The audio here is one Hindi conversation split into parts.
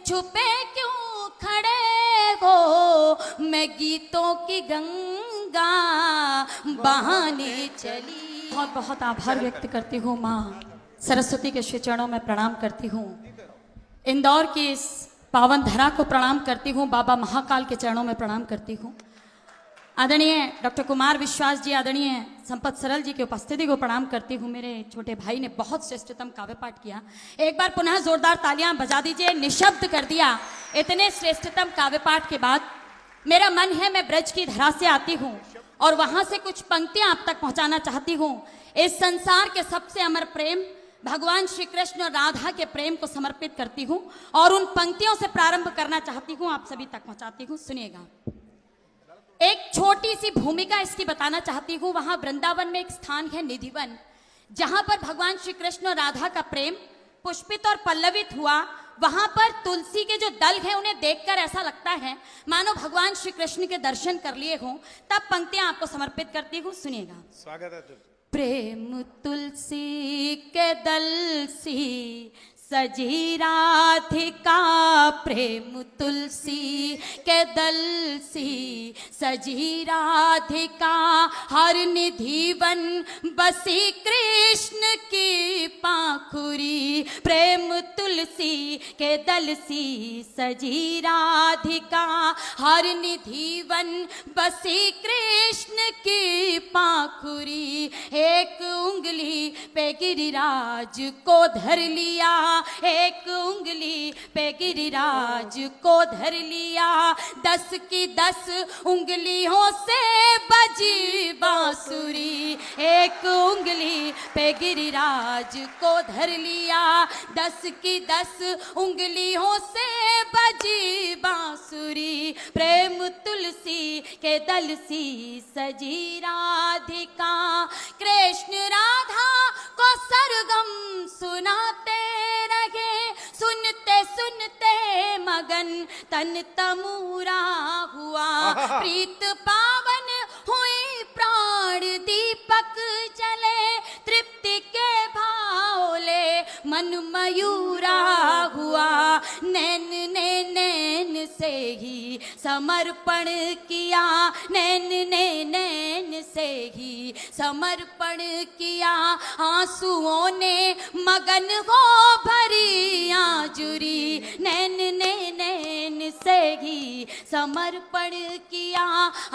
छुपे क्यों खड़े हो, मैं गीतों की गंगा बहाने चली। बहुत बहुत आभार व्यक्त करती हूँ माँ सरस्वती के श्री चरणों में प्रणाम करती हूँ। इंदौर की इस पावन धरा को प्रणाम करती हूँ। बाबा महाकाल के चरणों में प्रणाम करती हूँ। आदरणीय डॉक्टर कुमार विश्वास जी, आदरणीय संपत सरल जी की उपस्थिति को प्रणाम करती हूँ। मेरे छोटे भाई ने बहुत श्रेष्ठतम काव्य पाठ किया। एक बार पुनः जोरदार तालियां बजा दीजिए। निशब्द कर दिया इतने श्रेष्ठतम काव्य पाठ के बाद। मेरा मन है मैं ब्रज की धरा से आती हूँ और वहां से कुछ पंक्तियां आप तक पहुंचाना चाहती हूँ। इस संसार के सबसे अमर प्रेम भगवान श्री कृष्ण और राधा के प्रेम को समर्पित करती हूँ और उन पंक्तियों से प्रारंभ करना चाहती हूँ, आप सभी तक पहुंचाती हूँ। सुनिएगा। एक छोटी सी भूमिका इसकी बताना चाहती हूँ। वहां वृंदावन में एक स्थान है निधिवन, जहां पर भगवान श्री कृष्ण और राधा का प्रेम पुष्पित और पल्लवित हुआ। वहां पर तुलसी के जो दल हैं उन्हें देखकर ऐसा लगता है मानो भगवान श्री कृष्ण के दर्शन कर लिए हों। तब पंक्तियां आपको समर्पित करती हूँ। सुनिएगा। स्वागत है। प्रेम तुलसी के दल सी सजी राधिका, प्रेम तुलसी के दल सी सजी राधिका, हर निधिवन बसी कृष्ण की पाखुरी। प्रेम तुलसी के दल सी सजी राधिका, हर निधिवन बसी कृष्ण की पाखुरी। एक उंगली पे गिरिराज को धर लिया, एक उंगली पे गिरिराज को धर लिया, 10 की 10 उंगलियों से बजी बांसुरी। एक उंगली पे गिरिराज को धर लिया, 10 की 10 उंगलियों से बजी बांसुरी। प्रेम तुलसी के दल सी सजी राधिका, कृष्ण राधा को सरगम सुनाते रहे, सुनते सुनते मगन तन तमूरा हुआ। प्रीत पावन हुई प्राण दीपक जले, तृप्ति के भावले मन मयूरा हुआ। नैन ने नैन से ही समर्पण किया, नैन ने नैन से ही समर्पण किया। आंसुओं ने मगन हो भरी आजुरी, नैन ने नैन से ही समर्पण किया।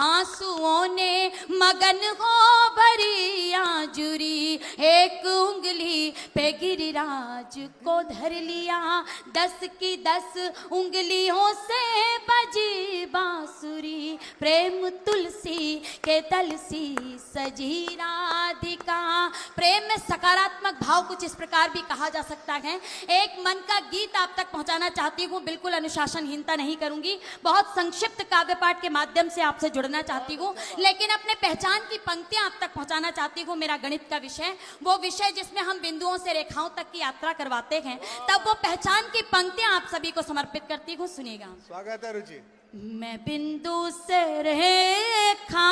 आंसुओं ने मगन हो भरी आजुरी। एक उंगली पे गिरिराज को धर लिया, 10 की 10 उंगलियों से बजी बांसुरी। प्रेम तुलसी के दल सी सजी राधिका। प्रेम में सकारात्मक भाव कुछ इस प्रकार भी कहा जा सकता है। एक मन का गीत आप तक पहुंचाना चाहती हूँ, बिल्कुल अनुशासनहीनता नहीं करूंगी। बहुत संक्षिप्त काव्य पाठ के माध्यम से आपसे जुड़ना चाहती हूँ, लेकिन अपने पहचान की पंक्तियां आप तक पहुंचाना चाहती हूँ। मेरा गणित का विषय, वो विषय जिसमें हम बिंदुओं से रेखाओं तक की यात्रा करवाते हैं, तब वो पहचान की पंक्तियां आप सभी को समर्पित करती हूँ। सुनिएगा। स्वागत है रुचि। मैं बिंदु से रेखा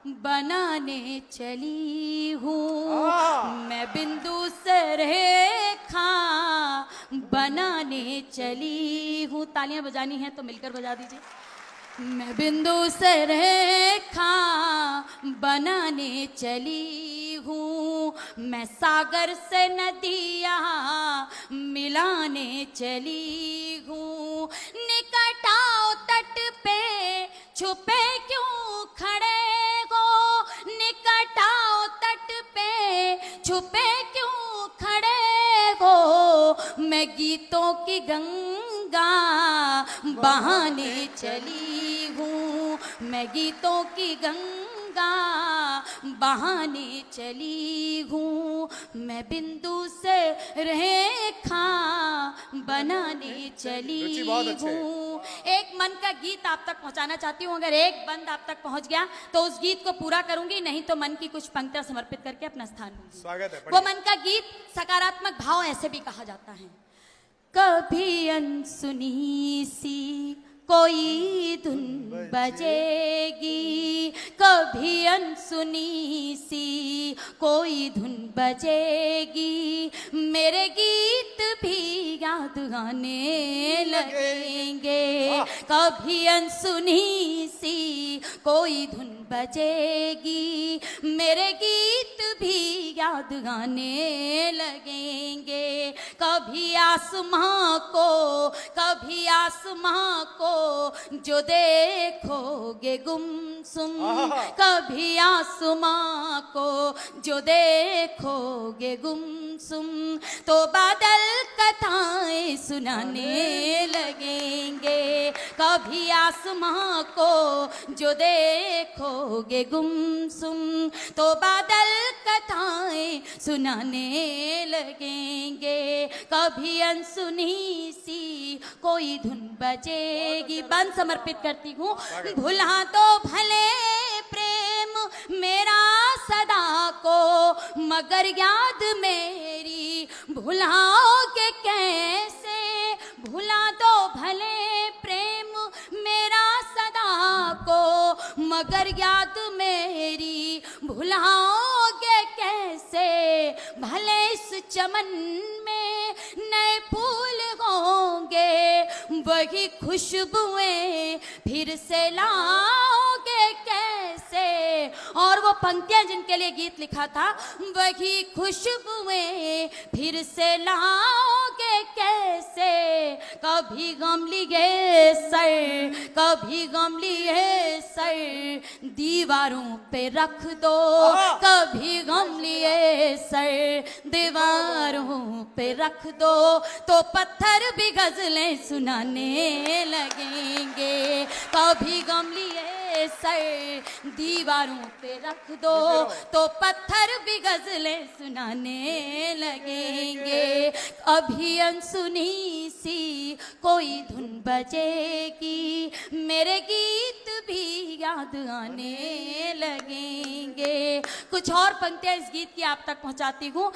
बनाने चली हूँ, मैं बिंदु से रेखा बनाने चली हूँ। तालियां बजानी है तो मिलकर बजा दीजिए। मैं बिंदु से रेखा बनाने चली हूँ, मैं सागर से नदियाँ मिलाने चली हूँ। निकट आओ तट पे छुपे क्यों खड़े हो, निकट आओ तट पे छुपे क्यों खड़े हो, मैं गीतों की गंगा बहाने चली हूँ, मैं गीतों की गंगा बहाने चली हूँ। मैं बिंदु से रेखा बनाने चली हूँ। एक मन का गीत आप तक पहुँचाना चाहती हूँ। अगर एक बंद आप तक पहुँच गया तो उस गीत को पूरा करूंगी, नहीं तो मन की कुछ पंक्तियां समर्पित करके अपना स्थान लूंगी। स्वागत है। वो मन का गीत सकारात्मक भाव ऐसे भी कहा जाता है। कभी अनसुनी सी कोई धुन बजेगी, कभी अनसुनी सी कोई धुन बजेगी, मेरे गीत भी याद आने लगेंगे। कभी अनसुनी सी कोई धुन बजेगी, मेरे गीत भी याद आने लगेंगे। कभी आसमां को जो देखोगे गुमसुम, कभी आसमां को जो देखोगे गुमसुम, तो बादल कथाएं सुनाने लगेंगे। कभी आसमां को जो देखोगे गुमसुम, तो बादल कथाएं सुनाने लगेंगे। कभी अनसुनी सी कोई धुन बजेगी। बंद समर्पित करती हूँ। भुला तो भले प्रेम मेरा सदा को, मगर याद मेरी भुलाओगे कैसे। भुला तो भले प्रेम मेरा सदा को, मगर याद मेरी भुलाओगे कैसे। भले इस चमन में नए फूल होंगे, वही खुशबुएं फिर से लाओगे कैसे। और वो पंक्तियां जिनके लिए गीत लिखा था, वही खुशबुएं फिर से लाओगे कैसे। कभी गम लिए सर, कभी गम लिए सर, दीवारों पे रख दो। कभी गम लिए सर, दीवारों पे रख दो, तो पत्थर भी गजलें सुनाने लगेंगे। कभी गम लिए सर, दीवारों पे रख दो, तो पत्थर भी गजलें सुनाने लगेंगे। अभी अनसुनी सी कोई धुन बजेगी, मेरे गीत भी याद आने लगेंगे। कुछ और पंक्तियां इस गीत की आप तक पहुंचाती हूँ।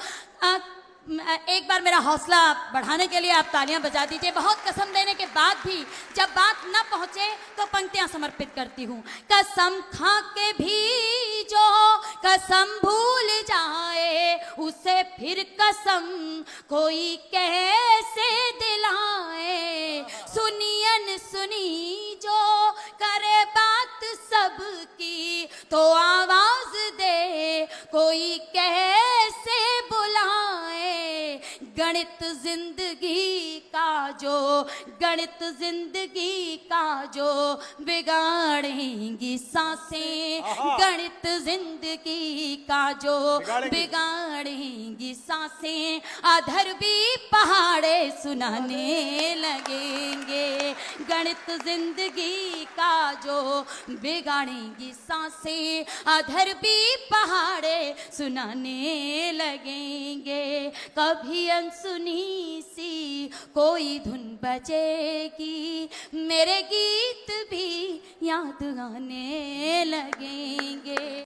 एक बार मेरा हौसला बढ़ाने के लिए आप तालियां बजा दीजिए। बहुत कसम देने के बाद भी जब बात न पहुंचे तो पंक्तियां समर्पित करती हूँ। कसम खा के भी जो कसम भूल जाए, उसे फिर कसम कोई कैसे दिलाए। सुनियन सुनी जो करे बात सबकी, तो आवाज दे कोई कैसे बुलाए। गणित जिंदगी का जो, गणित जिंदगी का जो बिगाड़ेंगी सांसें। गणित जिंदगी का जो बिगाड़ेंगी सांसें, अधर भी पहाड़े सुनाने लगेंगे। गणित जिंदगी का जो बिगाड़ेंगी सांसें, अधर भी पहाड़े सुनाने लगेंगे। कभी अनसुनी सी कोई धुन बजेगी, मेरे गीत भी याद आने लगेंगे।